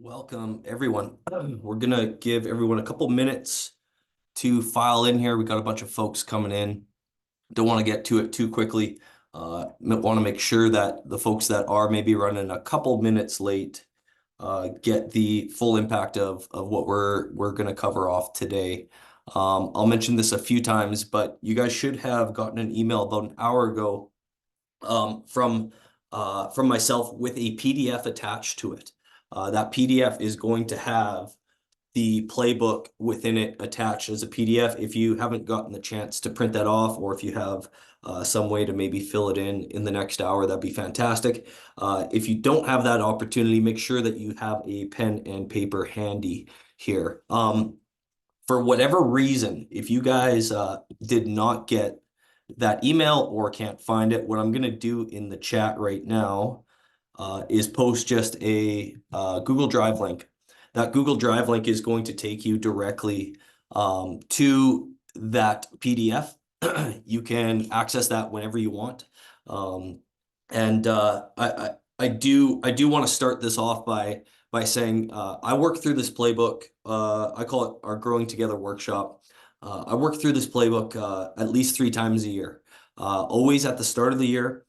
Welcome, everyone. We're going to give everyone a couple minutes to file in here. We got a bunch of folks coming in. Don't want to get to it too quickly. Want to make sure that the folks that are maybe running a couple minutes late get the full impact of what we're going to cover off today. I'll mention this a few times, but you guys should have gotten an email about an hour ago from myself with a PDF attached to it. That PDF is going to have the playbook within it attached as a PDF. If you haven't gotten the chance to print that off, or if you have some way to maybe fill it in the next hour, that'd be fantastic. If you don't have that opportunity, make sure that you have a pen and paper handy here. For whatever reason, if you guys did not get that email or can't find it, what I'm going to do in the chat right now is post just a Google Drive link. That Google Drive link is going to take you directly to that PDF. You can access that whenever you want. I do want to start this off by saying I work through this playbook. I call it our Growing Together workshop. I work through this playbook at least 3 times a year. Always at the start of the year,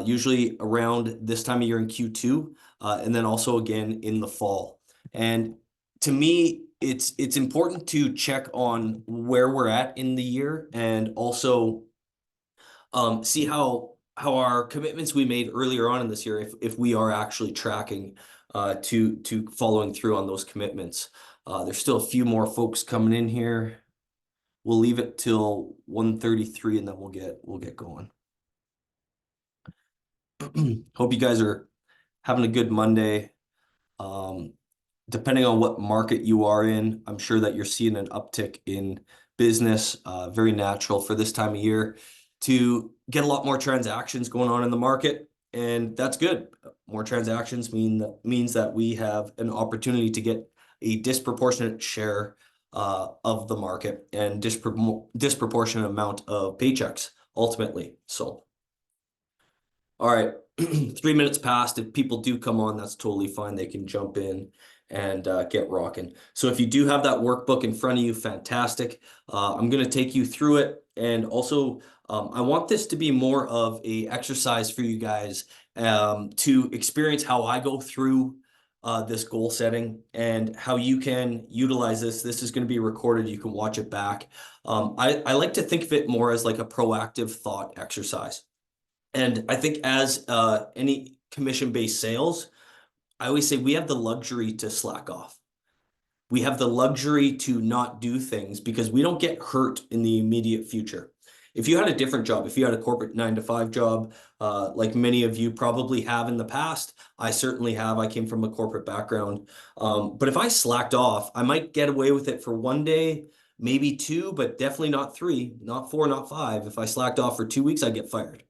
usually around this time of year in Q2, and then also again in the fall. And to me, it's important to check on where we're at in the year and also see how our commitments we made earlier on in this year, if we are actually tracking to following through on those commitments. There's still a few more folks coming in here. We'll leave it till 1:33 and then we'll get going. Hope you guys are having a good Monday. Depending on what market you are in, I'm sure that you're seeing an uptick in business. Very natural for this time of year to get a lot more transactions going on in the market, and that's good. More transactions means that we have an opportunity to get a disproportionate share of the market and disproportionate amount of paychecks ultimately. So, all right, 3 minutes passed. If people do come on, that's totally fine. They can jump in and get rocking. So if you do have that workbook in front of you, fantastic. I'm going to take you through it. And also, I want this to be more of a exercise for you guys to experience how I go through this goal setting and how you can utilize this. This is going to be recorded. You can watch it back. I like to think of it more as like a proactive thought exercise. And I think as any commission-based sales, I always say we have the luxury to slack off. We have the luxury to not do things because we don't get hurt in the immediate future. If you had a different job, if you had a corporate 9-to-5 job, like many of you probably have in the past, I certainly have. I came from a corporate background. But if I slacked off, I might get away with it for one day, maybe two, but definitely not three, not four, not five. If I slacked off for 2 weeks, I'd get fired.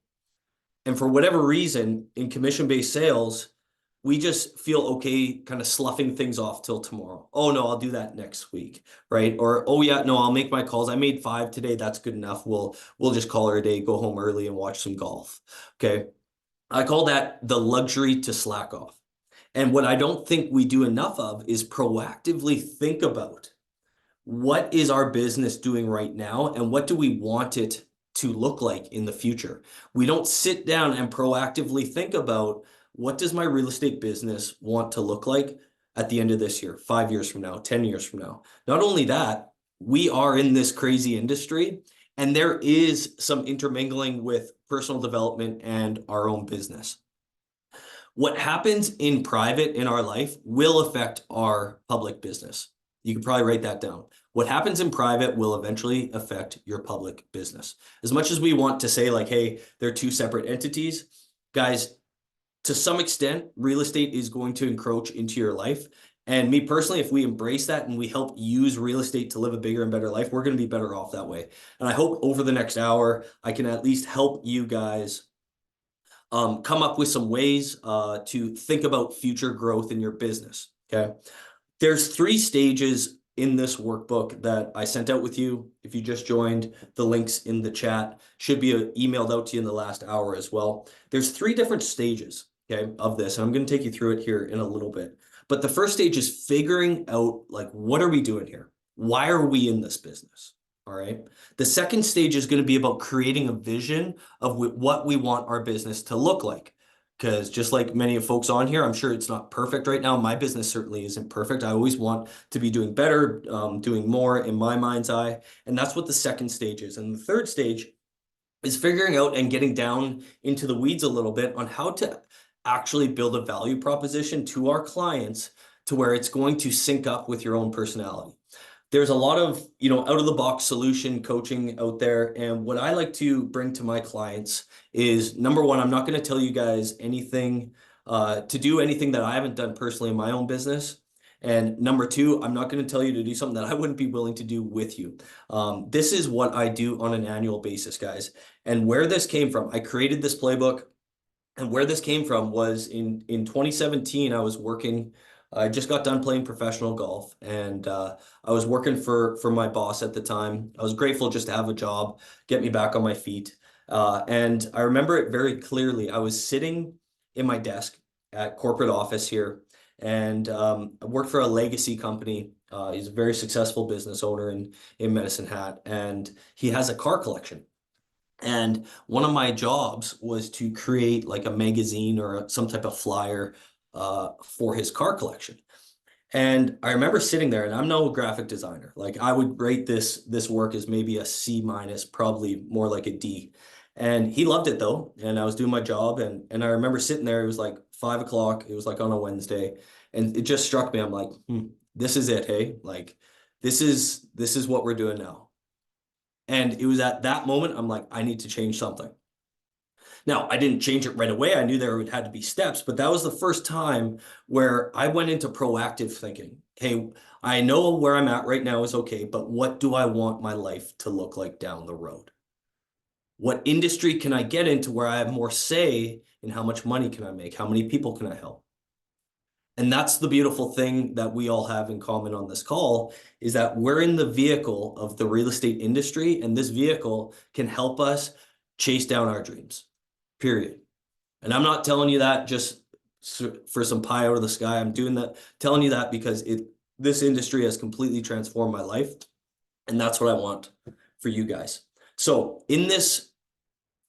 And for whatever reason, in commission-based sales, we just feel okay kind of sloughing things off till tomorrow. Oh, no, I'll do that next week, right? Or, oh, yeah, no, I'll make my calls. I made 5 today. That's good enough. We'll just call her a day, go home early and watch some golf, okay? I call that the luxury to slack off. And what I don't think we do enough of is proactively think about what is our business doing right now and what do we want it to look like in the future. We don't sit down and proactively think about what does my real estate business want to look like at the end of this year, 5 years from now, 10 years from now. Not only that, we are in this crazy industry and there is some intermingling with personal development and our own business. What happens in private in our life will affect our public business. You can probably write that down. What happens in private will eventually affect your public business. As much as we want to say like, hey, they're two separate entities, guys, to some extent, real estate is going to encroach into your life. And me personally, if we embrace that and we help use real estate to live a bigger and better life, we're going to be better off that way. And I hope over the next hour, I can at least help you guys come up with some ways to think about future growth in your business, okay? There's 3 stages in this workbook that I sent out with you. If you just joined, the links in the chat should be emailed out to you in the last hour as well. There's 3 different stages, okay, of this, and I'm going to take you through it here in a little bit. But the first stage is figuring out, like, what are we doing here? Why are we in this business? All right. The second stage is going to be about creating a vision of what we want our business to look like. Because just like many of folks on here, I'm sure it's not perfect right now. My business certainly isn't perfect. I always want to be doing better, doing more in my mind's eye. And that's what the second stage is. And the third stage is figuring out and getting down into the weeds a little bit on how to actually build a value proposition to our clients to where it's going to sync up with your own personality. There's a lot of, out of the box solution coaching out there. And what I like to bring to my clients is, number one, I'm not going to tell you guys anything to do anything that I haven't done personally in my own business. And number two, I'm not going to tell you to do something that I wouldn't be willing to do with you. This is what I do on an annual basis, guys. And where this came from, I created this playbook. And where this came from was in 2017, I just got done playing professional golf, and I was working for my boss at the time. I was grateful just to have a job, get me back on my feet. And I remember it very clearly. I was sitting in my desk at corporate office here, and I worked for a legacy company. He's a very successful business owner in Medicine Hat, and he has a car collection. And one of my jobs was to create like a magazine or some type of flyer for his car collection. And I remember sitting there, and I'm no graphic designer. Like, I would rate this work as maybe a C minus, probably more like a D. And he loved it though. And I was doing my job, and I remember sitting there. It was like 5 o'clock. It was like on a Wednesday, and it just struck me. I'm like, this is it, hey? Like, this is what we're doing now. And it was at that moment, I'm like, I need to change something. Now, I didn't change it right away. I knew there would had to be steps, but that was the first time where I went into proactive thinking. Hey, I know where I'm at right now is okay, but what do I want my life to look like down the road? What industry can I get into where I have more say in how much money can I make? How many people can I help? And that's the beautiful thing that we all have in common on this call, is that we're in the vehicle of the real estate industry, and this vehicle can help us chase down our dreams, period. And I'm not telling you that just for some pie out of the sky. I'm telling you that because this industry has completely transformed my life, and that's what I want for you guys. So in this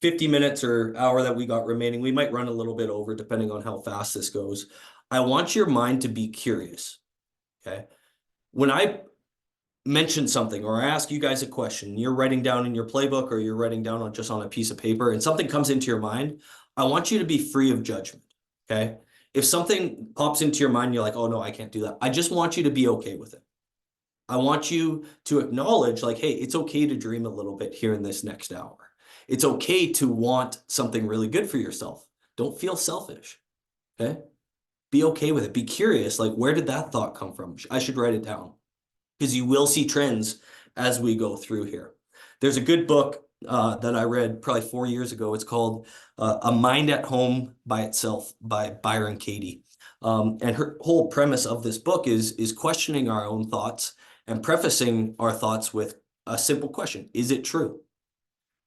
50 minutes or hour that we got remaining, we might run a little bit over depending on how fast this goes. I want your mind to be curious, okay? When I mention something or I ask you guys a question, you're writing down in your playbook or you're writing down just on a piece of paper, and something comes into your mind, I want you to be free of judgment, okay? If something pops into your mind, you're like, oh no, I can't do that. I just want you to be okay with it. I want you to acknowledge, like, hey, it's okay to dream a little bit here in this next hour. It's okay to want something really good for yourself. Don't feel selfish, okay? Be okay with it. Be curious, like, where did that thought come from? I should write it down, because you will see trends as we go through here. There's a good book that I read probably 4 years ago. It's called A Mind at Home by Itself by Byron Katie. And her whole premise of this book is questioning our own thoughts and prefacing our thoughts with a simple question. Is it true?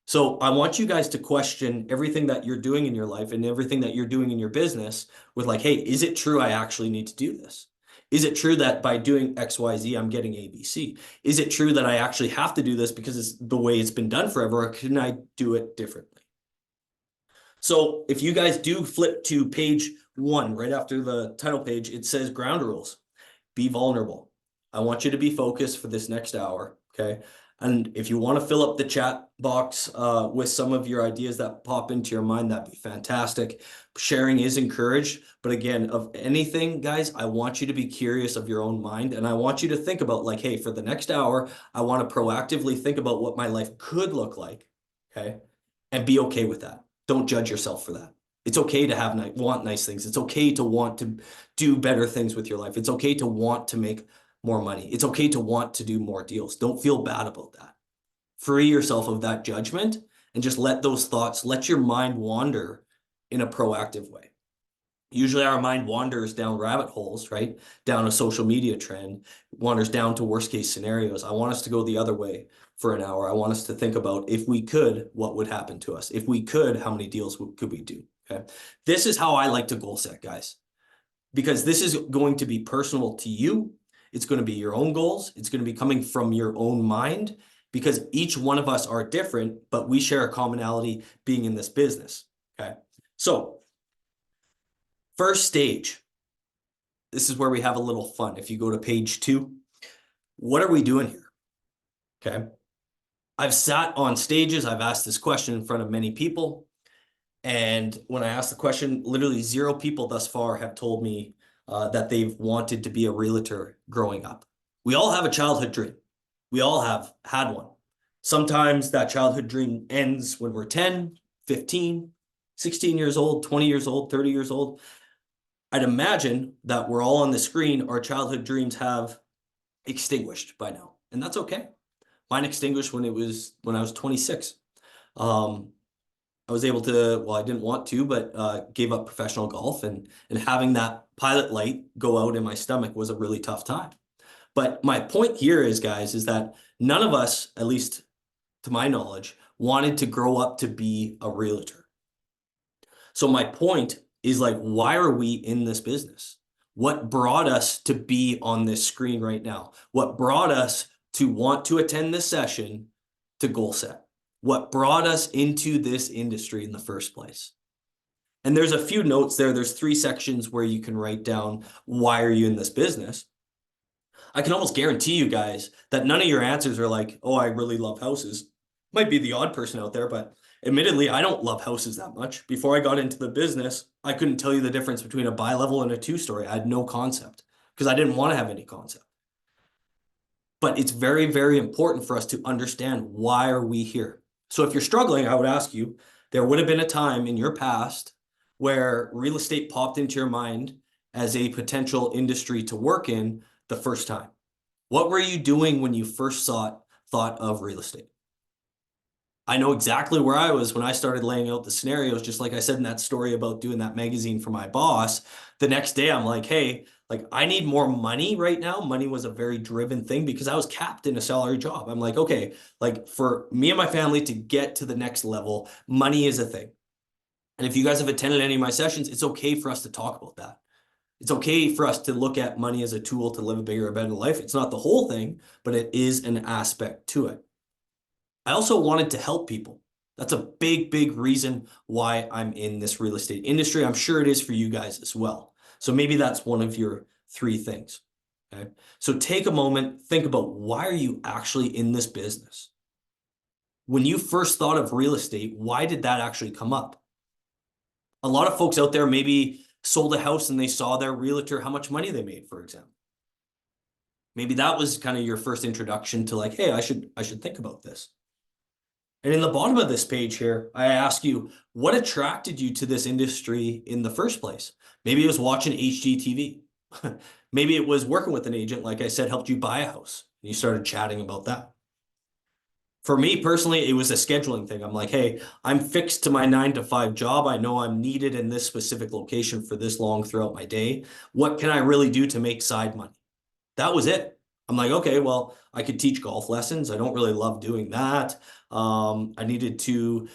So I want you guys to question everything that you're doing in your life and everything that you're doing in your business with, like, hey, is it true I actually need to do this? Is it true that by doing XYZ, I'm getting ABC? Is it true that I actually have to do this because it's the way it's been done forever, or can I do it differently? So if you guys do flip to page 1, right after the title page, it says ground rules. Be vulnerable. I want you to be focused for this next hour, okay? And if you want to fill up the chat box with some of your ideas that pop into your mind, that'd be fantastic. Sharing is encouraged. But again, of anything, guys, I want you to be curious of your own mind. And I want you to think about, like, hey, for the next hour, I want to proactively think about what my life could look like, okay? And be okay with that. Don't judge yourself for that. It's okay to want nice things. It's okay to want to do better things with your life. It's okay to want to make more money. It's okay to want to do more deals. Don't feel bad about that. Free yourself of that judgment and just let those thoughts, let your mind wander in a proactive way. Usually our mind wanders down rabbit holes, right? Down a social media trend, wanders down to worst case scenarios. I want us to go the other way for an hour. I want us to think about, if we could, what would happen to us? If we could, how many deals could we do? Okay. This is how I like to goal set, guys. because this is going to be personal to you. It's going to be your own goals. It's going to be coming from your own mind, because each one of us are different, but we share a commonality being in this business. Okay. So first stage, this is where we have a little fun. If you go to page 2, what are we doing here? Okay. I've sat on stages. I've asked this question in front of many people. And when I asked the question, literally 0 people thus far have told me that they've wanted to be a realtor growing up. We all have a childhood dream. We all have had one. Sometimes that childhood dream ends when we're 10, 15, 16 years old, 20 years old, 30 years old. I'd imagine that we're all on the screen, our childhood dreams have extinguished by now, and that's okay. Mine extinguished when I was 26. I was able to, well, I didn't want to, but gave up professional golf, and having that pilot light go out in my stomach was a really tough time. But my point here is, guys, is that none of us, at least to my knowledge, wanted to grow up to be a realtor. So my point is, like, why are we in this business? What brought us to be on this screen right now? What brought us to want to attend this session to goal set? What brought us into this industry in the first place? And there's a few notes there. There's 3 sections where you can write down, why are you in this business? I can almost guarantee you guys that none of your answers are like, oh, I really love houses. Might be the odd person out there, but admittedly, I don't love houses that much. Before I got into the business, I couldn't tell you the difference between a bi-level and a 2-story. I had no concept because I didn't want to have any concept. But it's very, very important for us to understand, why are we here? So if you're struggling, I would ask you, there would have been a time in your past where real estate popped into your mind as a potential industry to work in the first time. What were you doing when you first thought of real estate? I know exactly where I was when I started laying out the scenarios, just like I said in that story about doing that magazine for my boss. The next day, I'm like, hey, like, I need more money right now. Money was a very driven thing because I was capped in a salary job. I'm like, okay, like, for me and my family to get to the next level, money is a thing. And if you guys have attended any of my sessions, it's okay for us to talk about that. It's okay for us to look at money as a tool to live a bigger, better life. It's not the whole thing, but it is an aspect to it. I also wanted to help people. That's a big, big reason why I'm in this real estate industry. I'm sure it is for you guys as well. So maybe that's one of your 3 things. Okay. So take a moment, think about, why are you actually in this business? When you first thought of real estate, why did that actually come up? A lot of folks out there maybe sold a house and they saw their realtor, how much money they made, for example. Maybe that was kind of your first introduction to, like, hey, I should think about this. And in the bottom of this page here, I ask you, what attracted you to this industry in the first place? Maybe it was watching HGTV. Maybe it was working with an agent, like I said, helped you buy a house. And you started chatting about that. For me personally, it was a scheduling thing. I'm like, hey, I'm fixed to my 9-to-5 job. I know I'm needed in this specific location for this long throughout my day. What can I really do to make side money? That was it. I'm like, okay, well, I could teach golf lessons. I don't really love doing that. I needed to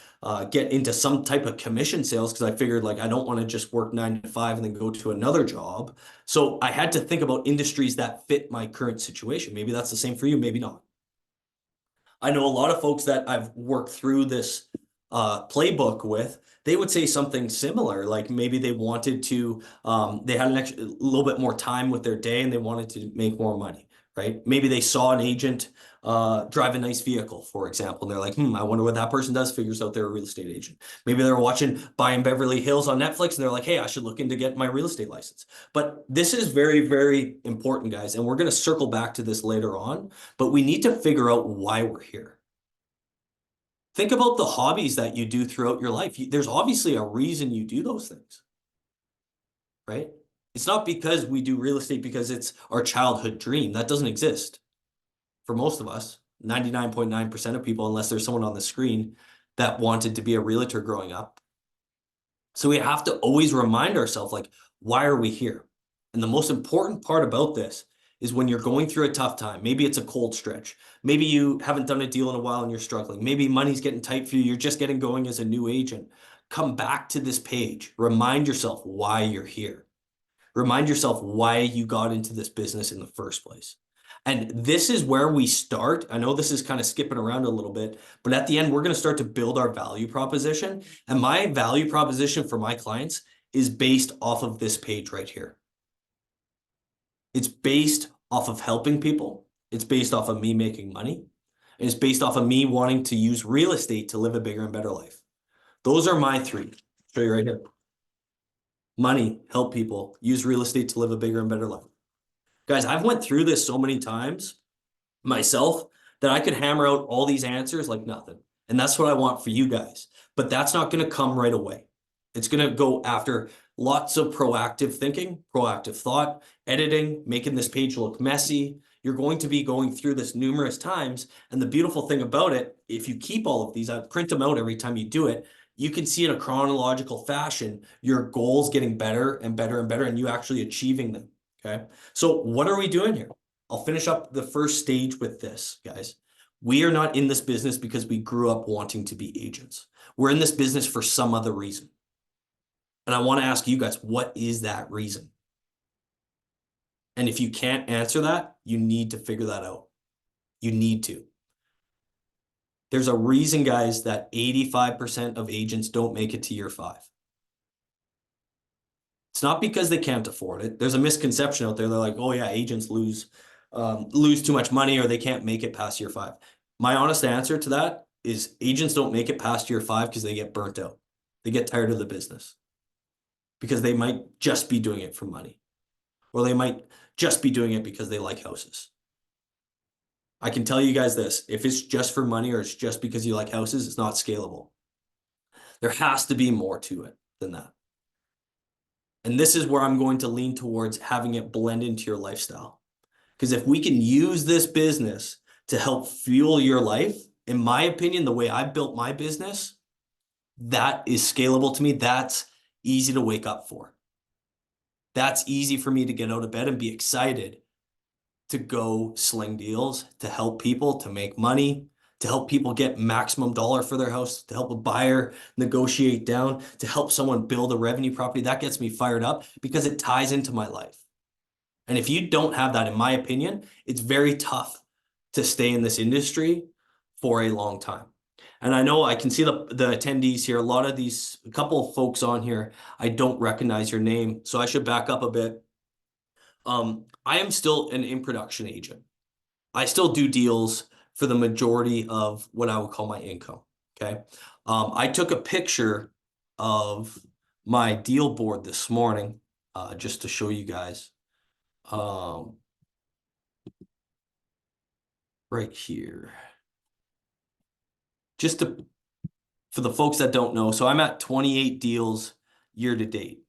get into some type of commission sales because I figured, like, I don't want to just work 9-to-5 and then go to another job. So I had to think about industries that fit my current situation. Maybe that's the same for you, maybe not. I know a lot of folks that I've worked through this playbook with, they would say something similar. Like, maybe they wanted to, they had a little bit more time with their day and they wanted to make more money, right? Maybe they saw an agent drive a nice vehicle, for example, and they're like, I wonder what that person does, figures out they're a real estate agent. Maybe they're watching Buying Beverly Hills on Netflix and they're like, hey, I should look into getting my real estate license. But this is very, very important, guys. And we're going to circle back to this later on, but we need to figure out why we're here. Think about the hobbies that you do throughout your life. There's obviously a reason you do those things, right? It's not because we do real estate because it's our childhood dream. That doesn't exist for most of us, 99.9% of people, unless there's someone on the screen that wanted to be a realtor growing up. So we have to always remind ourselves, like, why are we here? And the most important part about this is when you're going through a tough time. Maybe it's a cold stretch. Maybe you haven't done a deal in a while and you're struggling. Maybe money's getting tight for you. You're just getting going as a new agent. Come back to this page. Remind yourself why you're here. Remind yourself why you got into this business in the first place. And this is where we start. I know this is kind of skipping around a little bit, but at the end, we're going to start to build our value proposition. And my value proposition for my clients is based off of this page right here. It's based off of helping people. It's based off of me making money. And it's based off of me wanting to use real estate to live a bigger and better life. Those are my three. I'll show you right here. Money, help people, use real estate to live a bigger and better life. Guys, I've went through this so many times myself that I could hammer out all these answers like nothing. And that's what I want for you guys. But that's not going to come right away. It's going to go after lots of proactive thinking, proactive thought, editing, making this page look messy. You're going to be going through this numerous times. And the beautiful thing about it, if you keep all of these, I print them out every time you do it, you can see in a chronological fashion, your goals getting better and better and better, and you actually achieving them. Okay. So what are we doing here? I'll finish up the first stage with this, guys. We are not in this business because we grew up wanting to be agents. We're in this business for some other reason. And I want to ask you guys, what is that reason? And if you can't answer that, you need to figure that out. You need to. There's a reason, guys, that 85% of agents don't make it to year 5. It's not because they can't afford it. There's a misconception out there. They're like, oh yeah, agents lose too much money or they can't make it past year 5. My honest answer to that is agents don't make it past year 5 because they get burnt out. They get tired of the business because they might just be doing it for money, or they might just be doing it because they like houses. I can tell you guys this, if it's just for money or it's just because you like houses, it's not scalable. There has to be more to it than that. And this is where I'm going to lean towards having it blend into your lifestyle. Because if we can use this business to help fuel your life, in my opinion, the way I built my business, that is scalable to me. That's easy to wake up for. That's easy for me to get out of bed and be excited to go sling deals, to help people, to make money, to help people get maximum dollar for their house, to help a buyer negotiate down, to help someone build a revenue property. That gets me fired up because it ties into my life. And if you don't have that, in my opinion, it's very tough to stay in this industry for a long time. And I know I can see the attendees here. A couple of folks on here, I don't recognize your name, so I should back up a bit. I am still an in-production agent. I still do deals for the majority of what I would call my income, okay? I took a picture of my deal board this morning just to show you guys. Right here. For the folks that don't know, so I'm at 28 deals year to date.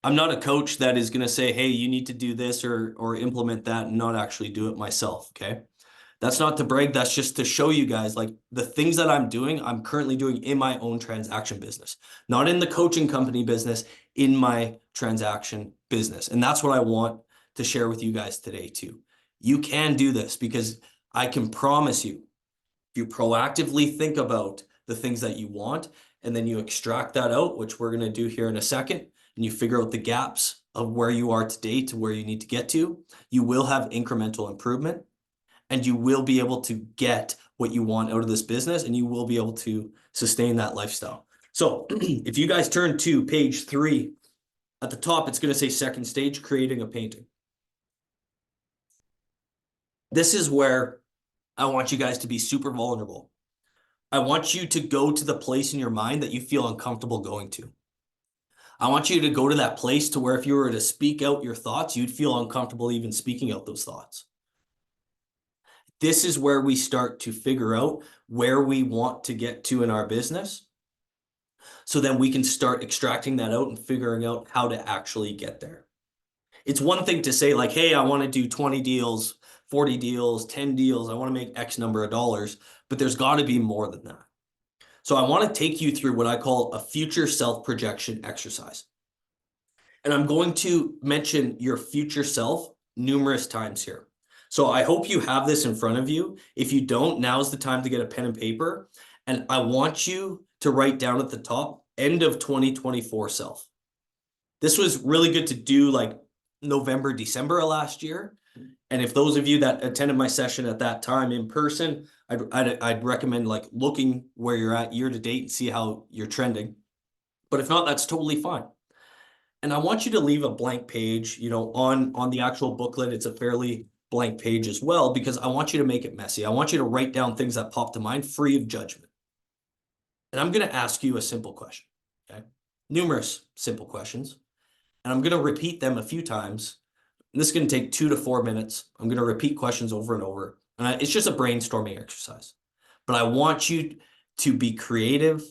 I'm not a coach that is going to say, hey, you need to do this or implement that and not actually do it myself, okay? That's not to brag. That's just to show you guys like the things that I'm doing, I'm currently doing in my own transaction business, not in the coaching company business, in my transaction business. And that's what I want to share with you guys today too. You can do this because I can promise you, if you proactively think about the things that you want, and then you extract that out, which we're going to do here in a second, and you figure out the gaps of where you are today to where you need to get to, you will have incremental improvement and you will be able to get what you want out of this business and you will be able to sustain that lifestyle. So if you guys turn to page 3, at the top, it's going to say second stage, creating a painting. This is where I want you guys to be super vulnerable. I want you to go to the place in your mind that you feel uncomfortable going to. I want you to go to that place to where if you were to speak out your thoughts, you'd feel uncomfortable even speaking out those thoughts. This is where we start to figure out where we want to get to in our business. So then we can start extracting that out and figuring out how to actually get there. It's one thing to say like, hey, I want to do 20 deals, 40 deals, 10 deals. I want to make X number of dollars, but there's got to be more than that. So I want to take you through what I call a future self-projection exercise. And I'm going to mention your future self numerous times here. So I hope you have this in front of you. If you don't, now's the time to get a pen and paper. And I want you to write down at the top, end of 2024 self. This was really good to do like November, December of last year. And if those of you that attended my session at that time in person, I'd recommend like looking where you're at year to date and see how you're trending. But if not, that's totally fine. And I want you to leave a blank page, on the actual booklet. It's a fairly blank page as well, because I want you to make it messy. I want you to write down things that pop to mind free of judgment. And I'm going to ask you a simple question, okay? Numerous simple questions. And I'm going to repeat them a few times. And this is going to take 2 to 4 minutes. I'm going to repeat questions over and over. And it's just a brainstorming exercise. But I want you to be creative.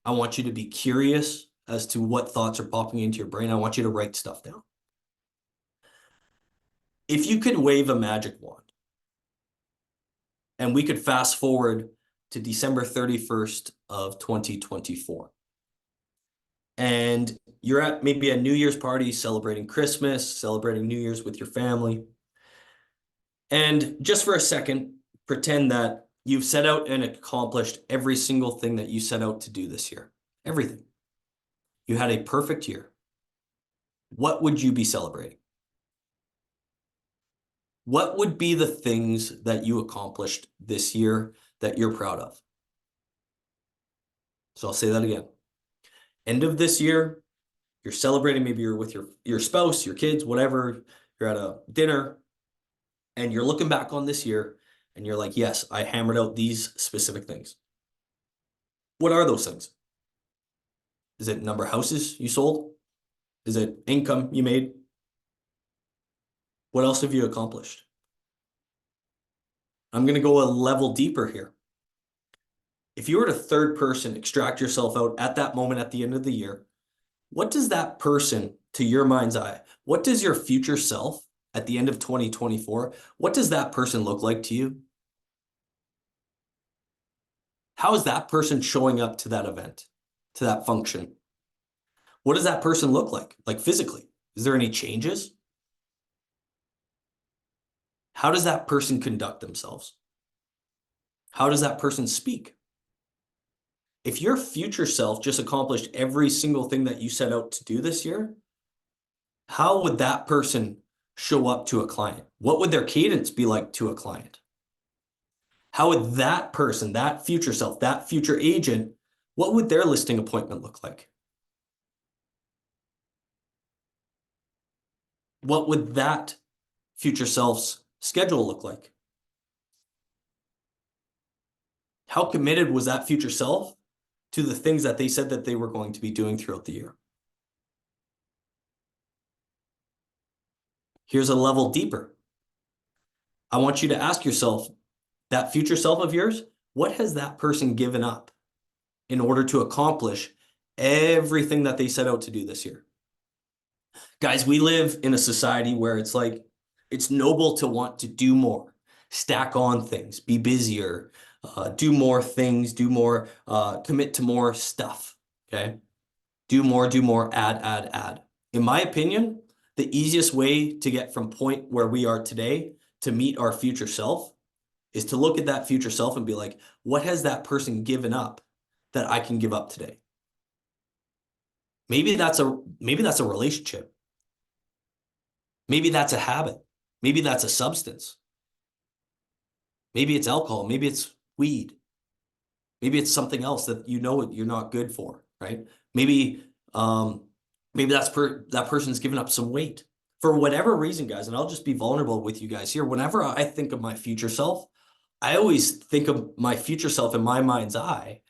I want you to be curious as to what thoughts are popping into your brain. I want you to write stuff down. If you could wave a magic wand and we could fast forward to December 31st of 2024, and you're at maybe a New Year's party celebrating Christmas, celebrating New Year's with your family, and just for a second, pretend that you've set out and accomplished every single thing that you set out to do this year. Everything. You had a perfect year. What would you be celebrating? What would be the things that you accomplished this year that you're proud of? So I'll say that again. End of this year, you're celebrating, maybe you're with your spouse, your kids, whatever, you're at a dinner, and you're looking back on this year, and you're like, yes, I hammered out these specific things. What are those things? Is it number of houses you sold? Is it income you made? What else have you accomplished? I'm going to go a level deeper here. If you were to third person extract yourself out at that moment at the end of the year, what does that person, to your mind's eye, what does your future self at the end of 2024, what does that person look like to you? How is that person showing up to that event, to that function? What does that person look like physically? Is there any changes? How does that person conduct themselves? How does that person speak? If your future self just accomplished every single thing that you set out to do this year, how would that person show up to a client? What would their cadence be like to a client? How would that person, that future self, that future agent, what would their listing appointment look like? What would that future self's schedule look like? How committed was that future self to the things that they said that they were going to be doing throughout the year? Here's a level deeper. I want you to ask yourself, that future self of yours, what has that person given up in order to accomplish everything that they set out to do this year? Guys, we live in a society where it's like, it's noble to want to do more, stack on things, be busier, do more things, do more, commit to more stuff, okay? Do more, add. In my opinion, the easiest way to get from point where we are today to meet our future self is to look at that future self and be like, what has that person given up that I can give up today? Maybe that's a relationship. Maybe that's a habit. Maybe that's a substance. Maybe it's alcohol. Maybe it's weed. Maybe it's something else that you're not good for, right? Maybe that person's given up some weight for whatever reason, guys. And I'll just be vulnerable with you guys here. Whenever I think of my future self, I always think of my future self in my mind's eye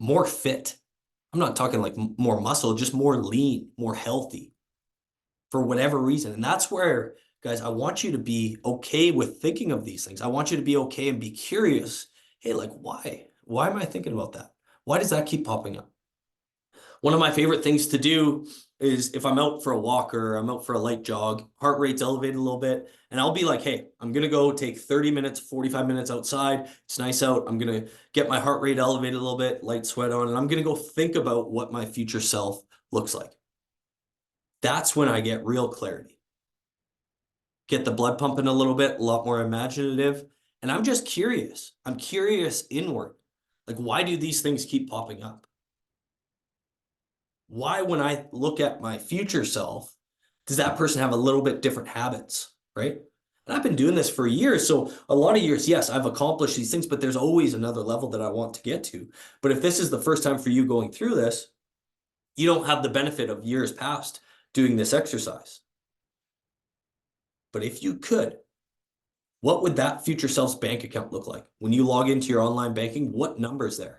more fit. I'm not talking like more muscle, just more lean, more healthy for whatever reason. And that's where, guys, I want you to be okay with thinking of these things. I want you to be okay and be curious. Hey, like, why? Why am I thinking about that? Why does that keep popping up? One of my favorite things to do is if I'm out for a walk or I'm out for a light jog, heart rate's elevated a little bit, and I'll be like, hey, I'm going to go take 30 minutes, 45 minutes outside. It's nice out. I'm going to get my heart rate elevated a little bit, light sweat on, and I'm going to go think about what my future self looks like. That's when I get real clarity. Get the blood pumping a little bit, a lot more imaginative, and I'm just curious. I'm curious inward. Like, why do these things keep popping up? why, when I look at my future self, does that person have a little bit different habits, right? And I've been doing this for years. So a lot of years, yes, I've accomplished these things, but there's always another level that I want to get to. But if this is the first time for you going through this, you don't have the benefit of years past doing this exercise. But if you could, what would that future self's bank account look like? When you log into your online banking, what number is there?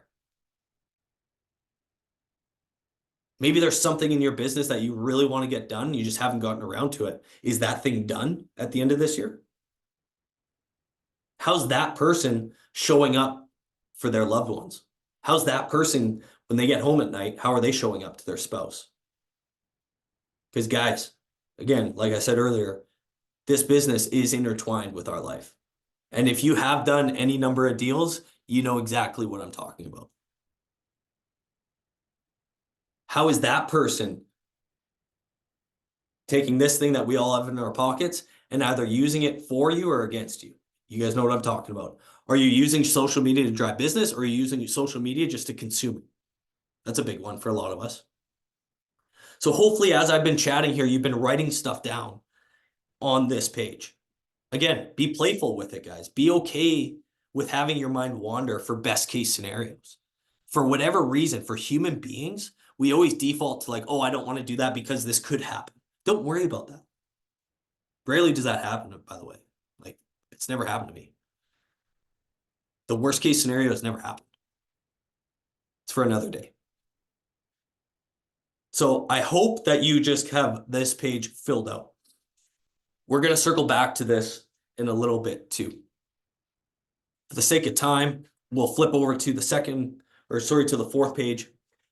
Maybe there's something in your business that you really want to get done. You just haven't gotten around to it. Is that thing done at the end of this year? How's that person showing up for their loved ones? How's that person, when they get home at night, how are they showing up to their spouse? Because guys, again, like I said earlier, this business is intertwined with our life. And if you have done any number of deals, you know exactly what I'm talking about. How is that person taking this thing that we all have in our pockets and either using it for you or against you? You guys know what I'm talking about. Are you using social media to drive business, or are you using social media just to consume it? That's a big one for a lot of us. So hopefully, as I've been chatting here, you've been writing stuff down on this page. Again, be playful with it, guys. Be okay with having your mind wander for best case scenarios. For whatever reason, for human beings, we always default to like, oh, I don't want to do that because this could happen. Don't worry about that. Rarely does that happen, by the way. Like, it's never happened to me. The worst case scenario has never happened. It's for another day. So I hope that you just have this page filled out. We're going to circle back to this in a little bit too. For the sake of time, we'll flip over to to the fourth page,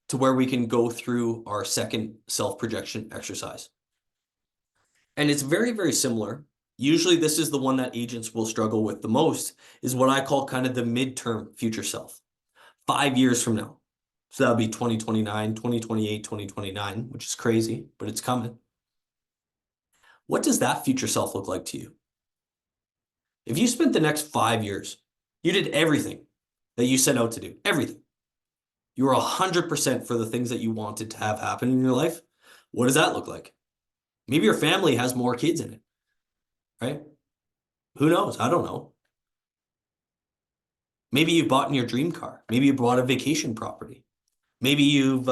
to where we can go through our second self-projection exercise. And it's very, very similar. Usually this is the one that agents will struggle with the most, is what I call kind of the midterm future self. 5 years from now. So that'll be 2029, 2028, 2029, which is crazy, but it's coming. What does that future self look like to you? If you spent the next 5 years, you did everything that you set out to do, everything. You were 100% for the things that you wanted to have happen in your life. What does that look like? Maybe your family has more kids in it, right? Who knows? I don't know. Maybe you've bought in your dream car. Maybe you bought a vacation property. Maybe you've,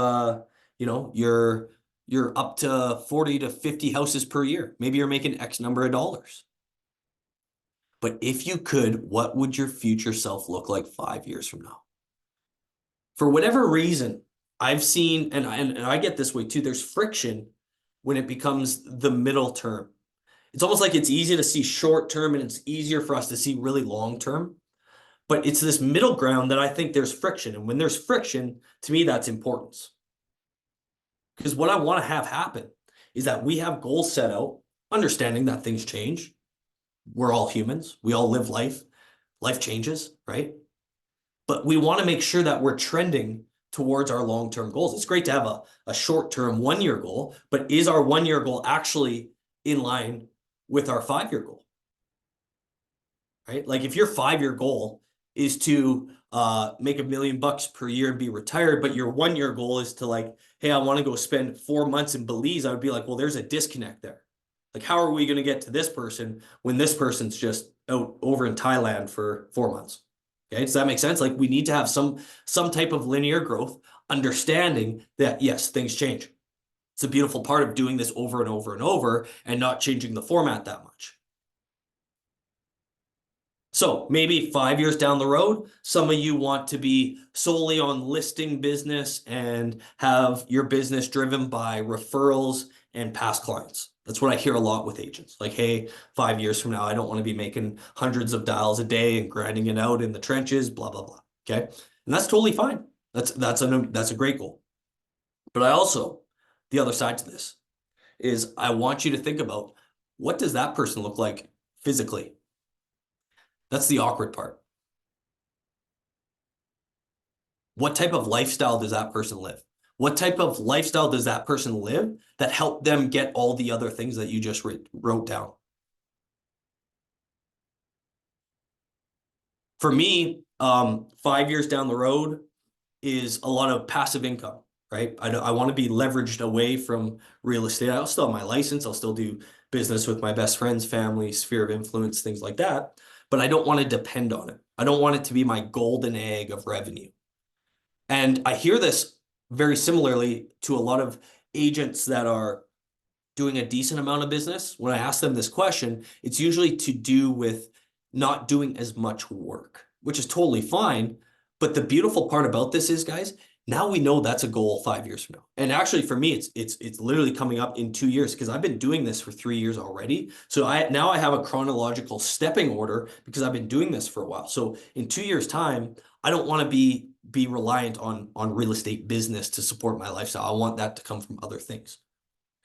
you're up to 40 to 50 houses per year. Maybe you're making X number of dollars. But if you could, what would your future self look like 5 years from now? For whatever reason, I've seen, and I get this way too, there's friction when it becomes the middle term. It's almost like it's easy to see short term and it's easier for us to see really long term. But it's this middle ground that I think there's friction. And when there's friction, to me, that's importance. Because what I want to have happen is that we have goals set out, understanding that things change. We're all humans. We all live life. Life changes, right? But we want to make sure that we're trending towards our long-term goals. It's great to have a short-term 1 year goal, but is our 1 year goal actually in line with our 5 year goal? Right? Like if your 5 year goal is to make $1 million per year and be retired, but your 1 year goal is to like, hey, I want to go spend 4 months in Belize, I would be like, well, there's a disconnect there. Like, how are we going to get to this person when this person's just out over in Thailand for 4 months? Okay, does that make sense? Like, we need to have some type of linear growth, understanding that yes, things change. It's a beautiful part of doing this over and over and over and not changing the format that much. So maybe 5 years down the road, some of you want to be solely on listing business and have your business driven by referrals and past clients. That's what I hear a lot with agents. Like, hey, 5 years from now, I don't want to be making hundreds of dials a day and grinding it out in the trenches, blah, blah, blah. Okay. And that's totally fine. That's a great goal. But I also, the other side to this is I want you to think about, what does that person look like physically? That's the awkward part. What type of lifestyle does that person live? What type of lifestyle does that person live that helped them get all the other things that you just wrote down? For me, 5 years down the road is a lot of passive income. right? I want to be leveraged away from real estate. I'll still have my license. I'll still do business with my best friends, family, sphere of influence, things like that. But I don't want to depend on it. I don't want it to be my golden egg of revenue. And I hear this very similarly to a lot of agents that are doing a decent amount of business. When I ask them this question, it's usually to do with not doing as much work, which is totally fine. But the beautiful part about this is, guys, now we know that's a goal 5 years from now. And actually, for me, it's literally coming up in 2 years because I've been doing this for 3 years already. So now I have a chronological stepping order because I've been doing this for a while. So in 2 years' time, I don't want to be reliant on real estate business to support my lifestyle. I want that to come from other things.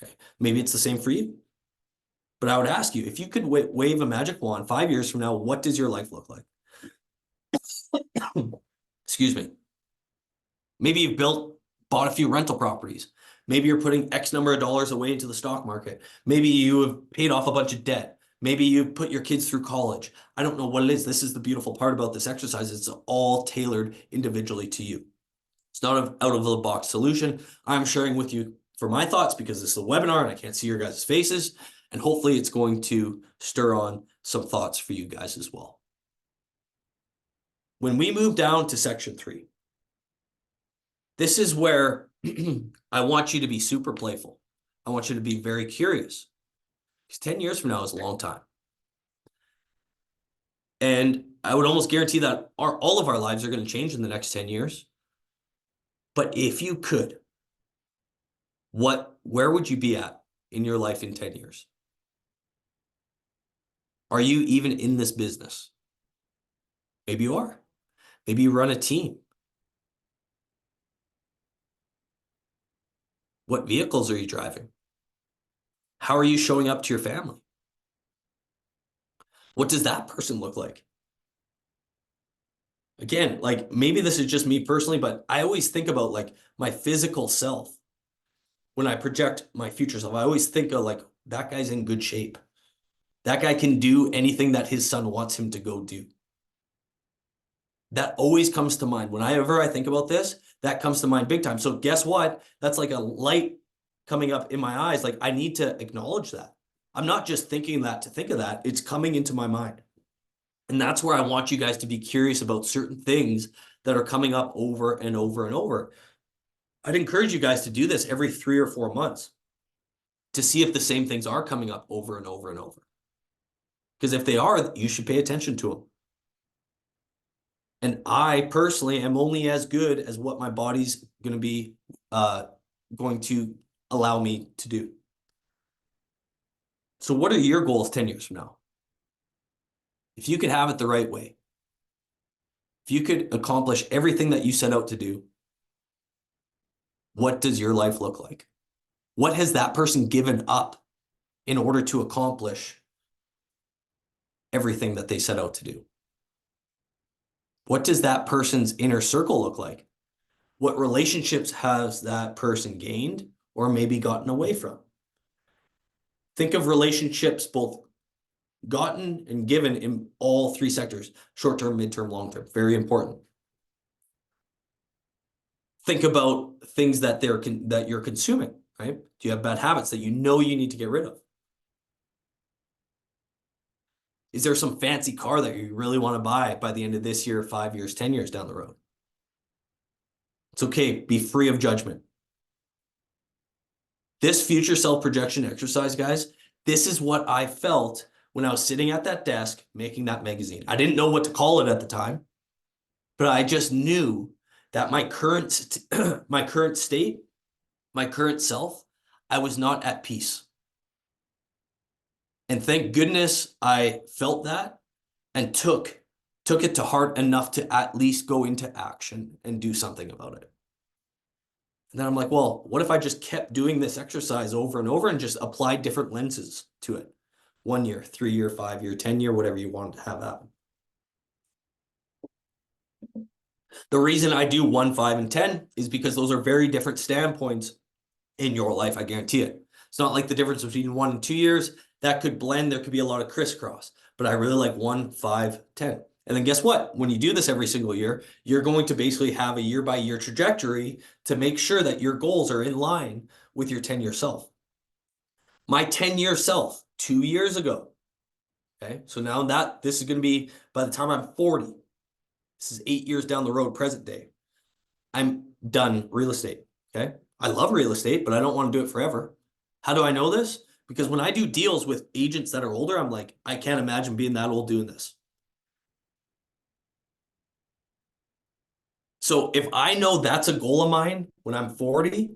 Okay. Maybe it's the same for you. But I would ask you, if you could wave a magic wand 5 years from now, what does your life look like? Excuse me. Maybe you've bought a few rental properties. Maybe you're putting X number of dollars away into the stock market. Maybe you have paid off a bunch of debt. Maybe you put your kids through college. I don't know what it is. This is the beautiful part about this exercise. It's all tailored individually to you. It's not an out of the box solution. I'm sharing with you for my thoughts because this is a webinar and I can't see your guys' faces. And hopefully it's going to stir on some thoughts for you guys as well. When we move down to section 3, this is where I want you to be super playful. I want you to be very curious. Because 10 years from now is a long time. And I would almost guarantee that all of our lives are going to change in the next 10 years. But if you could, where would you be at in your life in 10 years? Are you even in this business? Maybe you are. Maybe you run a team. What vehicles are you driving? How are you showing up to your family? What does that person look like? Again, like maybe this is just me personally, but I always think about like my physical self. When I project my future self, I always think of like, that guy's in good shape. That guy can do anything that his son wants him to go do. That always comes to mind. Whenever I think about this, that comes to mind big time. So guess what? That's like a light coming up in my eyes. Like I need to acknowledge that. I'm not just thinking that to think of that. It's coming into my mind. And that's where I want you guys to be curious about certain things that are coming up over and over and over. I'd encourage you guys to do this every 3 or 4 months to see if the same things are coming up over and over and over. Because if they are, you should pay attention to them. And I personally am only as good as what my body's going to be going to allow me to do. So what are your goals 10 years from now? If you could have it the right way, if you could accomplish everything that you set out to do, what does your life look like? What has that person given up in order to accomplish everything that they set out to do? What does that person's inner circle look like? What relationships has that person gained or maybe gotten away from? Think of relationships both gotten and given in all 3 sectors: short-term, mid-term, long-term. Very important. Think about things that you're consuming, right? Do you have bad habits that you know you need to get rid of? Is there some fancy car that you really want to buy by the end of this year, 5 years, 10 years down the road? It's okay. Be free of judgment. This future self-projection exercise, guys, this is what I felt when I was sitting at that desk making that magazine. I didn't know what to call it at the time, but I just knew that my current state, my current self, I was not at peace. And thank goodness I felt that and took it to heart enough to at least go into action and do something about it. And then I'm like, well, what if I just kept doing this exercise over and over and just applied different lenses to it? 1 year, 3 year, 5 year, 10 year, whatever you want to have happen. The reason I do 1, 5, and 10 is because those are very different standpoints in your life. I guarantee it. It's not like the difference between 1 and 2 years. That could blend. There could be a lot of crisscross, but I really like 1, 5, 10. And then guess what? When you do this every single year, you're going to basically have a year by year trajectory to make sure that your goals are in line with your 10-year self. My 10-year self 2 years ago. Okay. So now this is going to be by the time I'm 40, this is 8 years down the road, present day. I'm done real estate. Okay. I love real estate, but I don't want to do it forever. How do I know this? Because when I do deals with agents that are older, I'm like, I can't imagine being that old doing this. So if I know that's a goal of mine when I'm 40,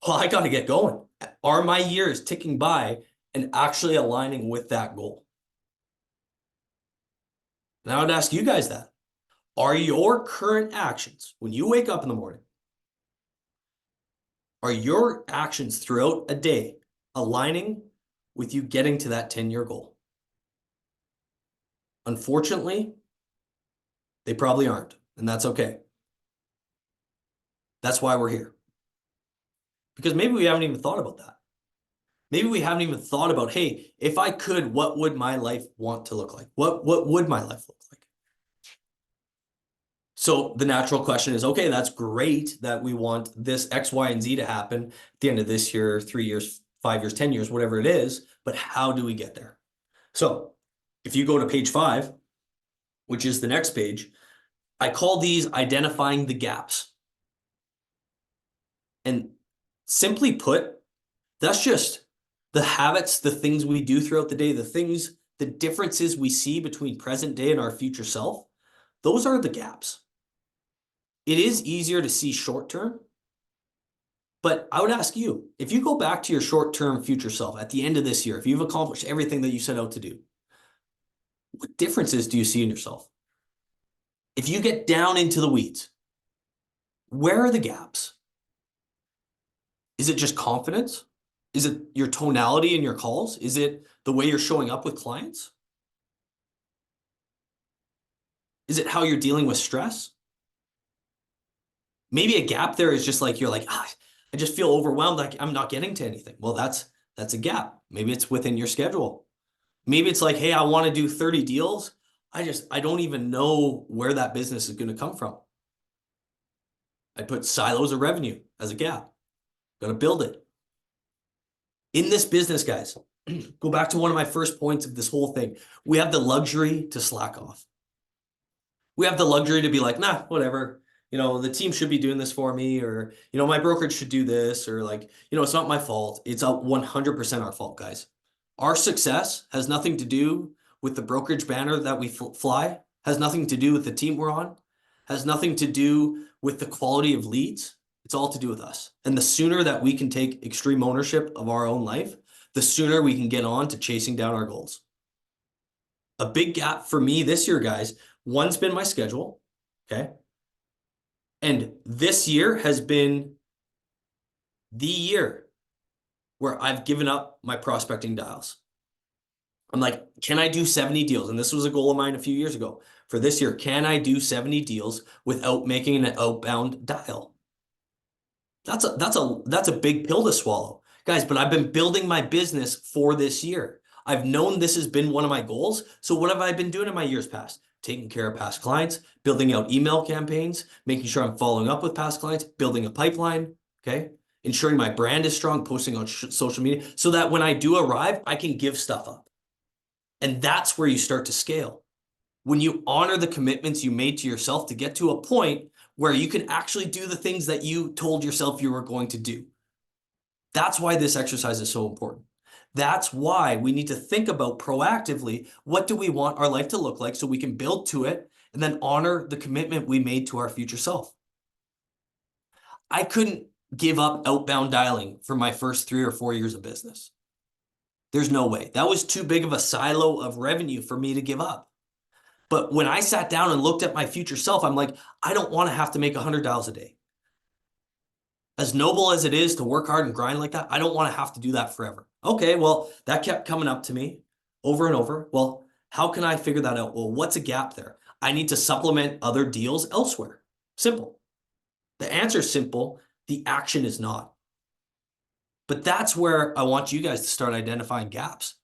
well, I got to get going. Are my years ticking by and actually aligning with that goal? And I would ask you guys that. Are your current actions, when you wake up in the morning, are your actions throughout a day aligning with you getting to that 10-year goal? Unfortunately, they probably aren't, and that's okay. That's why we're here. Because maybe we haven't even thought about that. Maybe we haven't even thought about, hey, if I could, what would my life want to look like? What would my life look like? So the natural question is, okay, that's great that we want this X, Y, and Z to happen at the end of this year, 3 years, 5 years, 10 years, whatever it is, but how do we get there? So if you go to page 5, which is the next page, I call these identifying the gaps. And simply put, that's just the habits, the things we do throughout the day, the differences we see between present day and our future self. Those are the gaps. It is easier to see short term, but I would ask you, if you go back to your short-term future self at the end of this year, if you've accomplished everything that you set out to do, what differences do you see in yourself? If you get down into the weeds, where are the gaps? Is it just confidence? Is it your tonality in your calls? Is it the way you're showing up with clients? Is it how you're dealing with stress? Maybe a gap there is just like, you're like, I just feel overwhelmed. Like I'm not getting to anything. Well, that's a gap. Maybe it's within your schedule. Maybe it's like, hey, I want to do 30 deals. I don't even know where that business is going to come from. I put silos of revenue as a gap. Got to build it. In this business, guys, go back to one of my first points of this whole thing. We have the luxury to slack off. We have the luxury to be like, nah, whatever. The team should be doing this for me, or, my brokerage should do this, or like, it's not my fault. It's 100% our fault, guys. Our success has nothing to do with the brokerage banner that we fly, has nothing to do with the team we're on, has nothing to do with the quality of leads. It's all to do with us. And the sooner that we can take extreme ownership of our own life, the sooner we can get on to chasing down our goals. A big gap for me this year, guys, one's been my schedule, okay? And this year has been the year where I've given up my prospecting dials. I'm like, can I do 70 deals? And this was a goal of mine a few years ago. For this year, can I do 70 deals without making an outbound dial? That's a big pill to swallow, guys, but I've been building my business for this year. I've known this has been one of my goals. So what have I been doing in my years past? Taking care of past clients, building out email campaigns, making sure I'm following up with past clients, building a pipeline, okay? Ensuring my brand is strong, posting on social media so that when I do arrive, I can give stuff up. And that's where you start to scale. When you honor the commitments you made to yourself to get to a point where you can actually do the things that you told yourself you were going to do. That's why this exercise is so important. That's why we need to think about proactively, what do we want our life to look like so we can build to it and then honor the commitment we made to our future self. I couldn't give up outbound dialing for my first 3 or 4 years of business. There's no way. That was too big of a silo of revenue for me to give up. But when I sat down and looked at my future self, I'm like, I don't want to have to make $100 a day. As noble as it is to work hard and grind like that, I don't want to have to do that forever. Okay, well, that kept coming up to me over and over. Well, how can I figure that out? Well, what's a gap there? I need to supplement other deals elsewhere. Simple. The answer is simple. The action is not. But that's where I want you guys to start identifying gaps.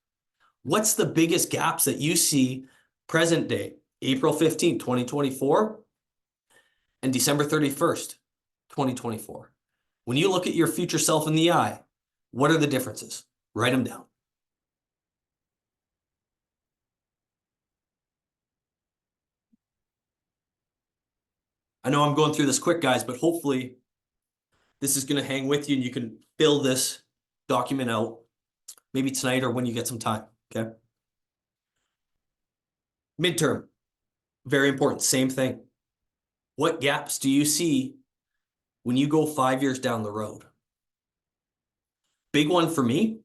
What's the biggest gaps that you see present day April 15th, 2024, and December 31st, 2024. When you look at your future self in the eye, what are the differences? Write them down. I know I'm going through this quick, guys, but hopefully this is going to hang with you and you can fill this document out maybe tonight or when you get some time, okay? Midterm, very important, same thing. What gaps do you see when you go 5 years down the road? Big one for me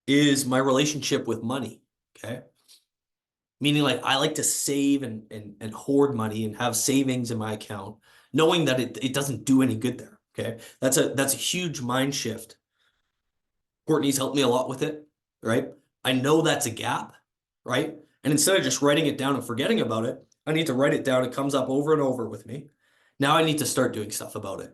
is my relationship with money, okay? Meaning like I like to save and hoard money and have savings in my account, knowing that it doesn't do any good there, okay? That's a huge mind shift. Courtney's helped me a lot with it, right? I know that's a gap, right? And instead of just writing it down and forgetting about it, I need to write it down. It comes up over and over with me. Now I need to start doing stuff about it.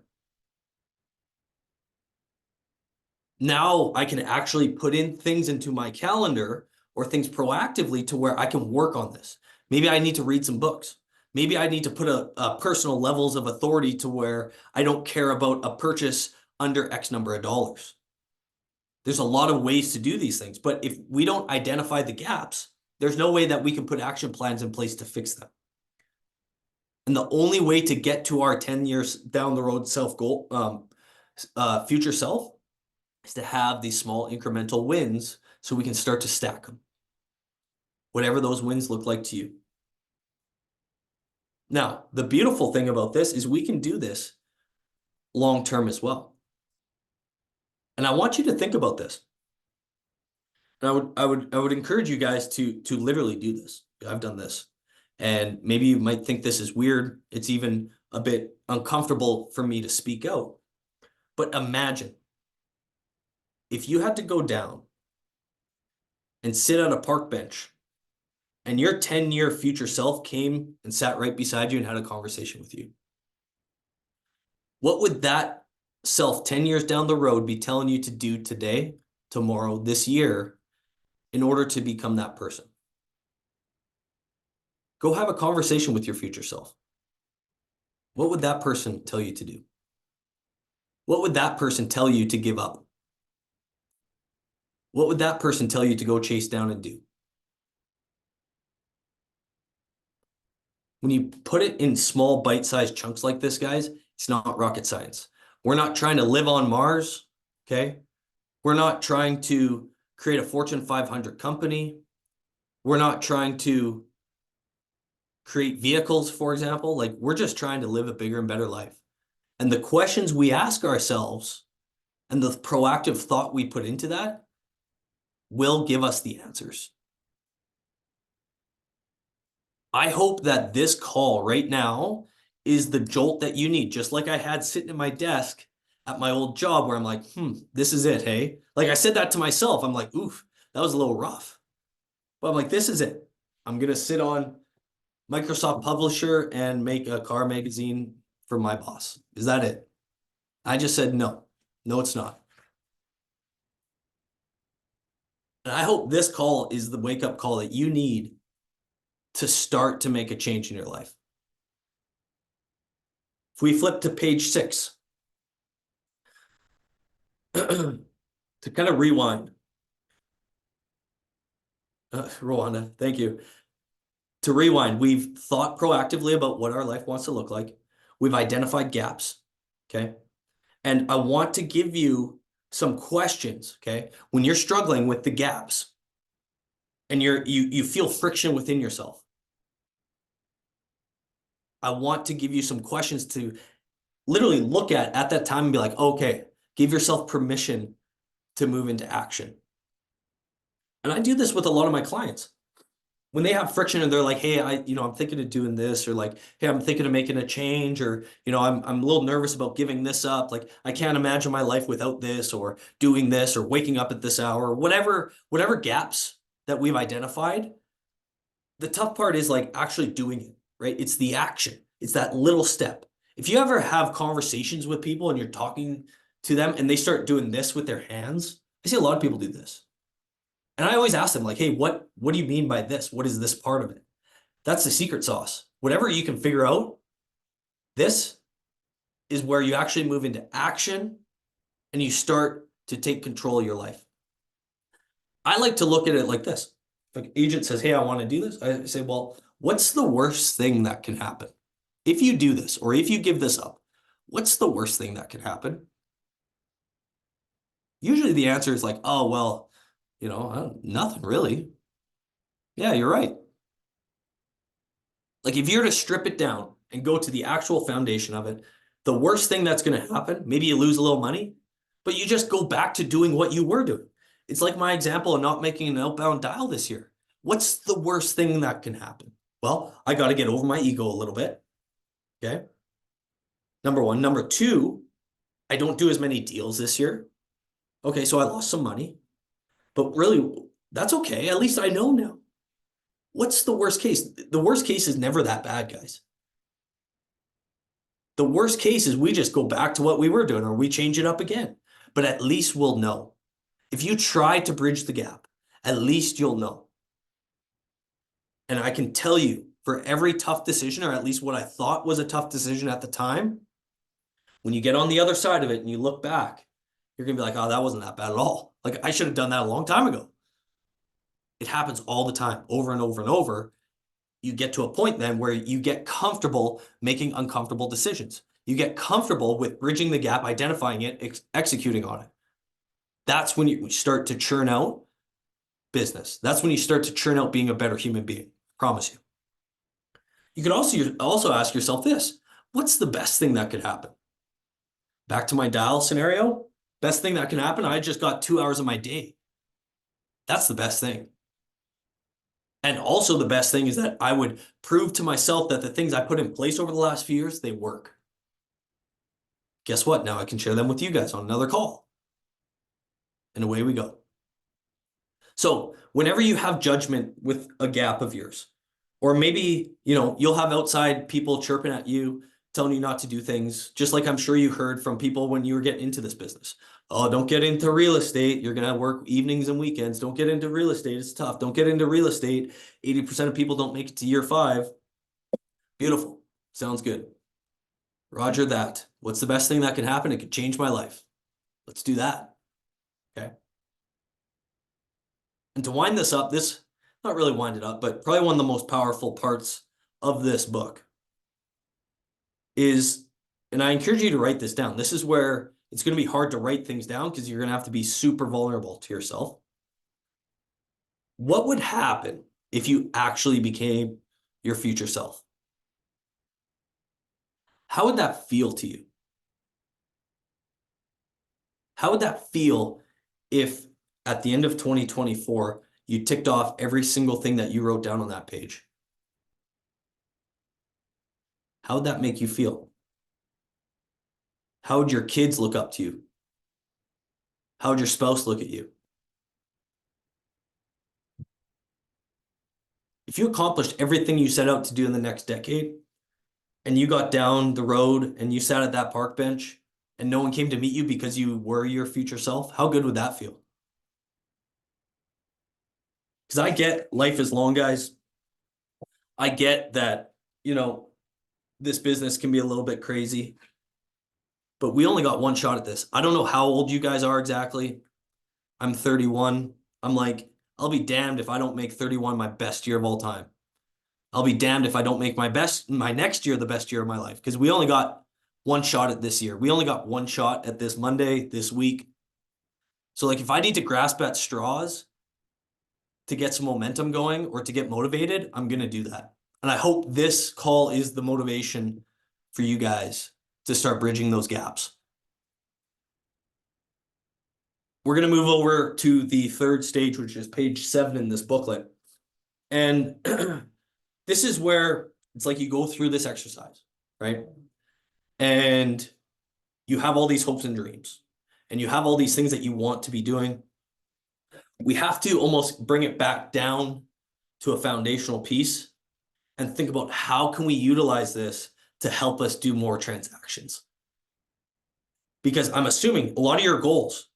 Now I can actually put in things into my calendar or things proactively to where I can work on this. Maybe I need to read some books. Maybe I need to put a personal levels of authority to where I don't care about a purchase under X number of dollars. There's a lot of ways to do these things, but if we don't identify the gaps, there's no way that we can put action plans in place to fix them. And the only way to get to our 10 years down the road future self is to have these small incremental wins so we can start to stack them. Whatever those wins look like to you. Now, the beautiful thing about this is we can do this long term as well. And I want you to think about this. And I would encourage you guys to literally do this. I've done this. And maybe you might think this is weird. It's even a bit uncomfortable for me to speak out. But imagine if you had to go down and sit on a park bench and your 10-year future self came and sat right beside you and had a conversation with you. What would that self 10 years down the road be telling you to do today, tomorrow, this year in order to become that person? Go have a conversation with your future self. What would that person tell you to do? What would that person tell you to give up? What would that person tell you to go chase down and do? When you put it in small bite-sized chunks like this, guys, it's not rocket science. We're not trying to live on Mars, okay? We're not trying to create a Fortune 500 company. We're not trying to create vehicles, for example. Like, we're just trying to live a bigger and better life. And the questions we ask ourselves and the proactive thought we put into that will give us the answers. I hope that this call right now is the jolt that you need, just like I had sitting at my desk at my old job where I'm like, this is it, hey? Like I said that to myself. I'm like, oof, that was a little rough. But I'm like, this is it. I'm going to sit on Microsoft Publisher and make a car magazine for my boss. Is that it? I just said, no, it's not. And I hope this call is the wake-up call that you need to start to make a change in your life. If we flip to page 6, to kind of rewind. Rwanda, thank you. To rewind, we've thought proactively about what our life wants to look like. We've identified gaps, okay? And I want to give you some questions, okay? When you're struggling with the gaps and you feel friction within yourself, I want to give you some questions to literally look at that time and be like, okay, give yourself permission to move into action. And I do this with a lot of my clients. When they have friction and they're like, hey, I'm thinking of doing this, or like, hey, I'm thinking of making a change, or, I'm a little nervous about giving this up. Like, I can't imagine my life without this, or doing this, or waking up at this hour, whatever gaps that we've identified. The tough part is like actually doing it, right? It's the action. It's that little step. If you ever have conversations with people and you're talking to them and they start doing this with their hands, I see a lot of people do this. And I always ask them like, hey, what do you mean by this? What is this part of it? That's the secret sauce. Whatever you can figure out, this is where you actually move into action and you start to take control of your life. I like to look at it like this. If an agent says, hey, I want to do this, I say, well, what's the worst thing that can happen? If you do this, or if you give this up, what's the worst thing that can happen? Usually the answer is like, oh, well, nothing really. Yeah, you're right. Like if you're to strip it down and go to the actual foundation of it, the worst thing that's going to happen, maybe you lose a little money, but you just go back to doing what you were doing. It's like my example of not making an outbound dial this year. What's the worst thing that can happen? Well, I got to get over my ego a little bit. Okay. Number one. Number two, I don't do as many deals this year. Okay, so I lost some money, but really, that's okay. At least I know now. What's the worst case? The worst case is never that bad, guys. The worst case is we just go back to what we were doing or we change it up again. But at least we'll know. If you try to bridge the gap, at least you'll know. And I can tell you, for every tough decision, or at least what I thought was a tough decision at the time, when you get on the other side of it and you look back, you're going to be like, oh, that wasn't that bad at all. Like I should have done that a long time ago. It happens all the time, over and over and over. You get to a point then where you get comfortable making uncomfortable decisions. You get comfortable with bridging the gap, identifying it, executing on it. That's when you start to churn out business. That's when you start to churn out being a better human being. I promise you. You could also ask yourself this: what's the best thing that could happen? Back to my dial scenario. Best thing that can happen, I just got 2 hours of my day. That's the best thing. And also the best thing is that I would prove to myself that the things I put in place over the last few years, they work. Guess what? Now I can share them with you guys on another call. And away we go. So whenever you have judgment with a gap of yours, or maybe, you'll have outside people chirping at you, telling you not to do things, just like I'm sure you heard from people when you were getting into this business. Oh, don't get into real estate. You're going to work evenings and weekends. Don't get into real estate. It's tough. Don't get into real estate. 80% of people don't make it to year 5. Beautiful. Sounds good. Roger that. What's the best thing that can happen? It could change my life. Let's do that. Okay. And to wind this up, not really wind it up, but probably one of the most powerful parts of this book is, and I encourage you to write this down. This is where it's going to be hard to write things down because you're going to have to be super vulnerable to yourself. What would happen if you actually became your future self? How would that feel to you? How would that feel if at the end of 2024, you ticked off every single thing that you wrote down on that page? How would that make you feel? How would your kids look up to you? How would your spouse look at you? If you accomplished everything you set out to do in the next decade, and you got down the road and you sat at that park bench and no one came to meet you because you were your future self, how good would that feel? Because I get life is long, guys. I get that, this business can be a little bit crazy, but we only got one shot at this. I don't know how old you guys are exactly. I'm 31. I'm like, I'll be damned if I don't make 31 my best year of all time. I'll be damned if I don't make my next year the best year of my life, because we only got one shot at this year. We only got one shot at this Monday, this week. So like if I need to grasp at straws to get some momentum going or to get motivated, I'm going to do that. And I hope this call is the motivation for you guys to start bridging those gaps. We're going to move over to the third stage, which is page 7 in this booklet. And this is where it's like you go through this exercise, right? And you have all these hopes and dreams, and you have all these things that you want to be doing. We have to almost bring it back down to a foundational piece and think about how can we utilize this to help us do more transactions. Because I'm assuming a lot of your goals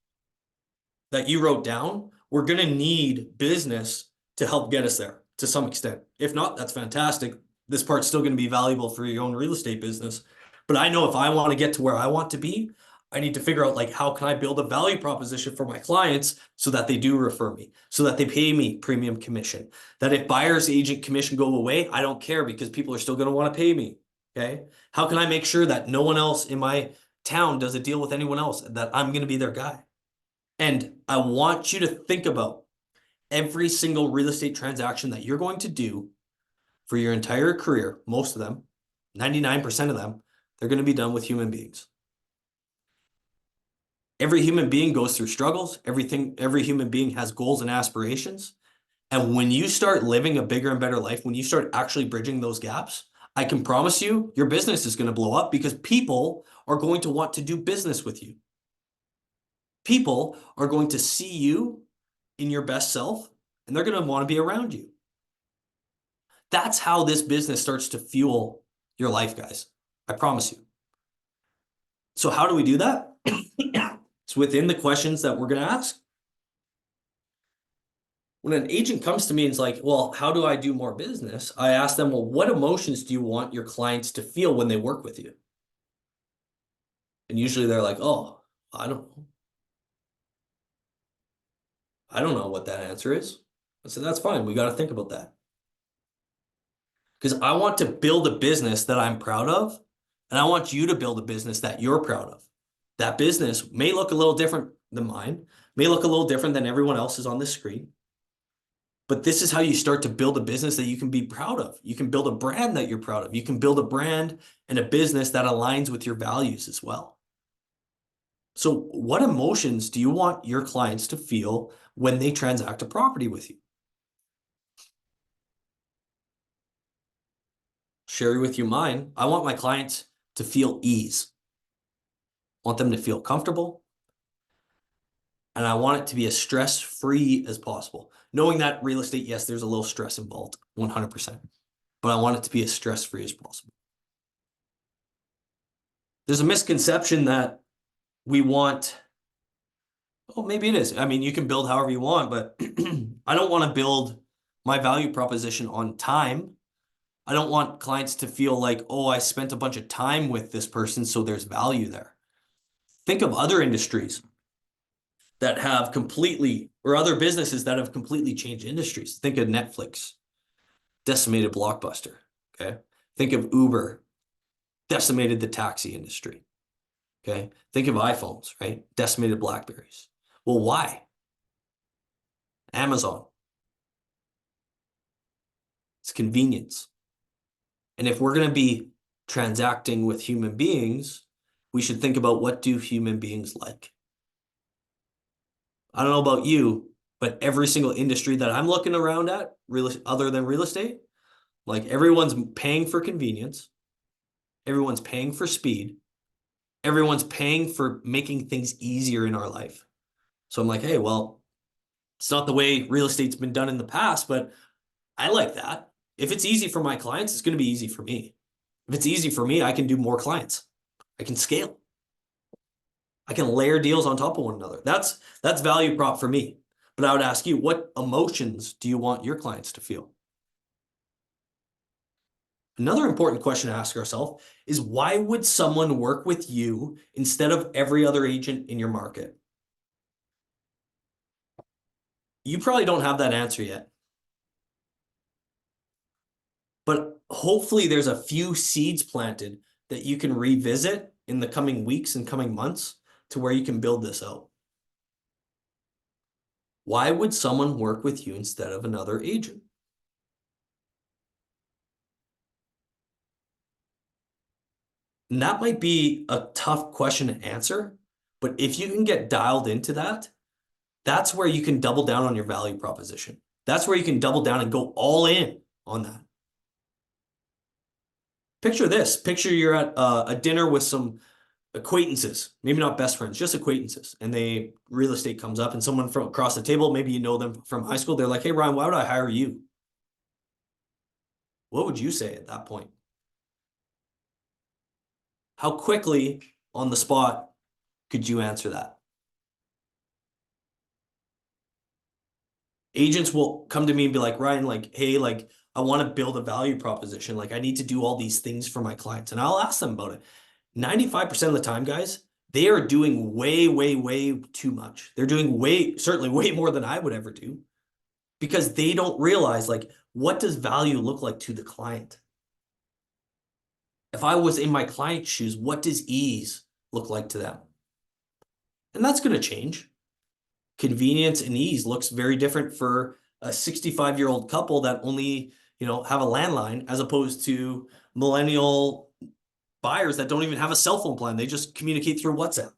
that you wrote down, we're going to need business to help get us there. to some extent. If not, that's fantastic. This part's still going to be valuable for your own real estate business. But I know if I want to get to where I want to be, I need to figure out like how can I build a value proposition for my clients so that they do refer me, so that they pay me premium commission. That if buyer's agent commission go away, I don't care because people are still going to want to pay me. Okay. How can I make sure that no one else in my town does a deal with anyone else, that I'm going to be their guy? And I want you to think about every single real estate transaction that you're going to do for your entire career. Most of them, 99% of them, they're going to be done with human beings. Every human being goes through struggles. Every human being has goals and aspirations. And when you start living a bigger and better life, when you start actually bridging those gaps, I can promise you your business is going to blow up because people are going to want to do business with you. People are going to see you in your best self and they're going to want to be around you. That's how this business starts to fuel your life, guys. I promise you. So how do we do that? It's within the questions that we're going to ask. When an agent comes to me and is like, well, how do I do more business? I ask them, well, what emotions do you want your clients to feel when they work with you? And usually they're like, oh, I don't know. I don't know what that answer is. I said, that's fine. We got to think about that. Because I want to build a business that I'm proud of, and I want you to build a business that you're proud of. That business may look a little different than mine, may look a little different than everyone else's on this screen. But this is how you start to build a business that you can be proud of. You can build a brand that you're proud of. You can build a brand and a business that aligns with your values as well. So what emotions do you want your clients to feel when they transact a property with you? Share with you mine. I want my clients to feel ease. I want them to feel comfortable. And I want it to be as stress-free as possible. Knowing that real estate, yes, there's a little stress involved, 100%. But I want it to be as stress-free as possible. There's a misconception that we want, oh, maybe it is. I mean, you can build however you want, but I don't want to build my value proposition on time. I don't want clients to feel like, oh, I spent a bunch of time with this person, so there's value there. Think of other industries that have completely, or other businesses that have completely changed industries. Think of Netflix, decimated Blockbuster, okay? Think of Uber, decimated the taxi industry, okay? Think of iPhones, right? Decimated Blackberries. Well, why? Amazon. It's convenience. And if we're going to be transacting with human beings, we should think about what do human beings like? I don't know about you, but every single industry that I'm looking around at, other than real estate, like everyone's paying for convenience, everyone's paying for speed, everyone's paying for making things easier in our life. So I'm like, hey, well, it's not the way real estate's been done in the past, but I like that. If it's easy for my clients, it's going to be easy for me. If it's easy for me, I can do more clients. I can scale. I can layer deals on top of one another. That's value prop for me. But I would ask you, what emotions do you want your clients to feel? Another important question to ask ourselves is why would someone work with you instead of every other agent in your market? You probably don't have that answer yet. But hopefully there's a few seeds planted that you can revisit in the coming weeks and coming months to where you can build this out. Why would someone work with you instead of another agent? And that might be a tough question to answer, but if you can get dialed into that, that's where you can double down on your value proposition. That's where you can double down and go all in on that. Picture this. Picture you're at a dinner with some acquaintances, maybe not best friends, just acquaintances. And real estate comes up and someone from across the table, maybe you know them from high school. They're like, hey, Ryan, why would I hire you? What would you say at that point? How quickly on the spot could you answer that? Agents will come to me and be like, Ryan, like, hey, like, I want to build a value proposition. Like, I need to do all these things for my clients. And I'll ask them about it. 95% of the time, guys, they are doing way, way, way too much. They're doing certainly way more than I would ever do because they don't realize, like, what does value look like to the client? If I was in my client's shoes, what does ease look like to them? And that's going to change. Convenience and ease looks very different for a 65-year-old couple that only, have a landline as opposed to millennial buyers that don't even have a cell phone plan. They just communicate through WhatsApp.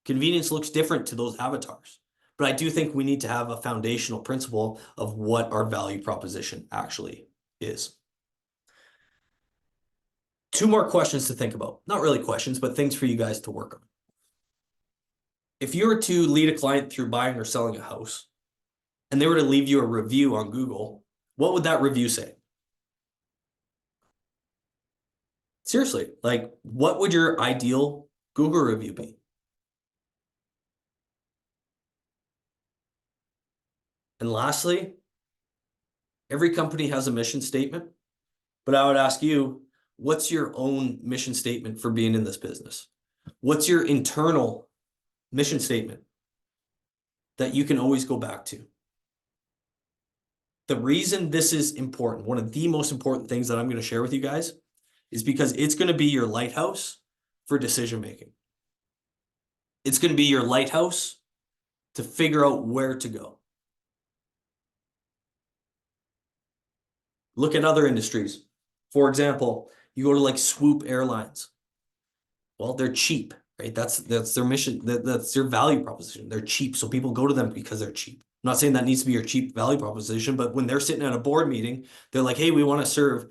Convenience looks different to those avatars. But I do think we need to have a foundational principle of what our value proposition actually is. Two more questions to think about. Not really questions, but things for you guys to work on. If you were to lead a client through buying or selling a house, and they were to leave you a review on Google, what would that review say? Seriously, like, what would your ideal Google review be? And lastly, every company has a mission statement, but I would ask you, what's your own mission statement for being in this business? What's your internal mission statement that you can always go back to? The reason this is important, one of the most important things that I'm going to share with you guys, is because it's going to be your lighthouse for decision making. It's going to be your lighthouse to figure out where to go. Look at other industries. For example, you go to like Swoop Airlines. Well, they're cheap, right? That's their mission. That's their value proposition. They're cheap. So people go to them because they're cheap. I'm not saying that needs to be your cheap value proposition, but when they're sitting at a board meeting, they're like, hey, we want to serve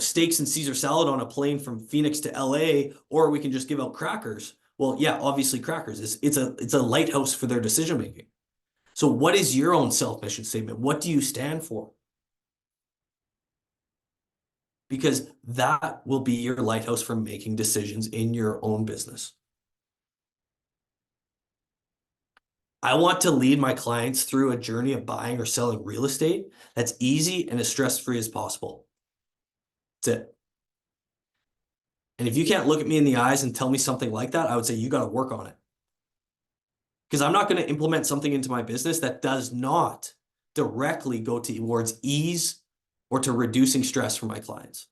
steaks and Caesar salad on a plane from Phoenix to LA, or we can just give out crackers. Well, yeah, obviously crackers. It's a lighthouse for their decision making. So what is your own self-mission statement? What do you stand for? Because that will be your lighthouse for making decisions in your own business. I want to lead my clients through a journey of buying or selling real estate that's easy and as stress-free as possible. That's it. And if you can't look at me in the eyes and tell me something like that, I would say you got to work on it. Because I'm not going to implement something into my business that does not directly go towards ease or to reducing stress for my clients.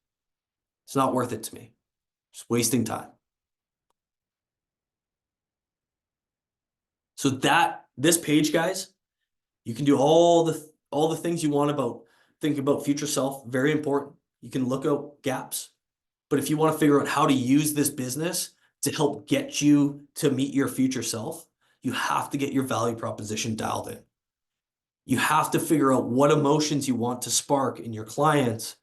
It's not worth it to me. Just wasting time. So this page, guys, you can do all the things you want about thinking about future self. Very important. You can look out gaps. But if you want to figure out how to use this business to help get you to meet your future self, you have to get your value proposition dialed in. You have to figure out what emotions you want to spark in your clients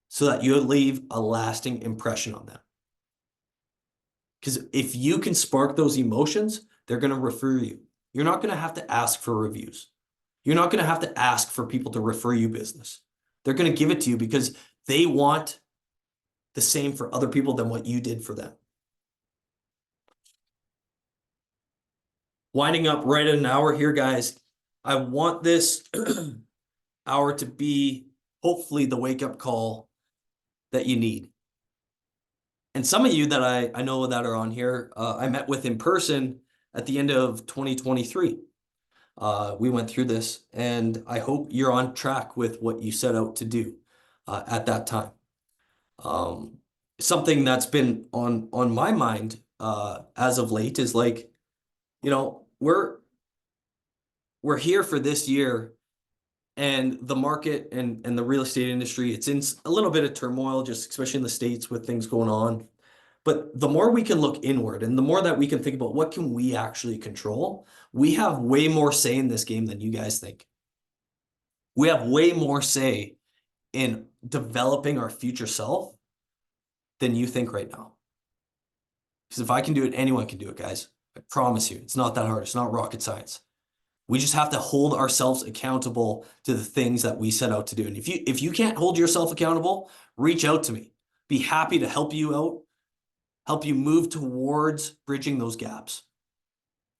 so that you leave a lasting impression on them. Because if you can spark those emotions, they're going to refer you. You're not going to have to ask for reviews. You're not going to have to ask for people to refer you business. They're going to give it to you because they want the same for other people than what you did for them. Winding up right at an hour here, guys. I want this hour to be hopefully the wake-up call that you need. And some of you that I know that are on here, I met with in person at the end of 2023. We went through this, and I hope you're on track with what you set out to do at that time. Something that's been on my mind as of late is like, we're here for this year, and the market and the real estate industry, it's in a little bit of turmoil, just especially in the States with things going on. But the more we can look inward and the more that we can think about what can we actually control, we have way more say in this game than you guys think. We have way more say in developing our future self than you think right now. Because if I can do it, anyone can do it, guys. I promise you, it's not that hard. It's not rocket science. We just have to hold ourselves accountable to the things that we set out to do. And if you can't hold yourself accountable, reach out to me. Be happy to help you out, help you move towards bridging those gaps.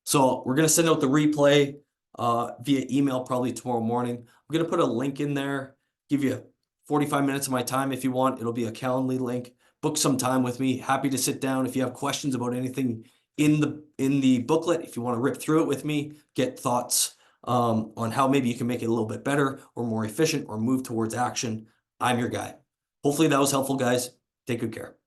So we're going to send out the replay. via email probably tomorrow morning. I'm going to put a link in there, give you 45 minutes of my time if you want. It'll be a Calendly link. Book some time with me. Happy to sit down. If you have questions about anything in the booklet, if you want to rip through it with me, get thoughts on how maybe you can make it a little bit better or more efficient or move towards action, I'm your guy. Hopefully that was helpful, guys. Take good care.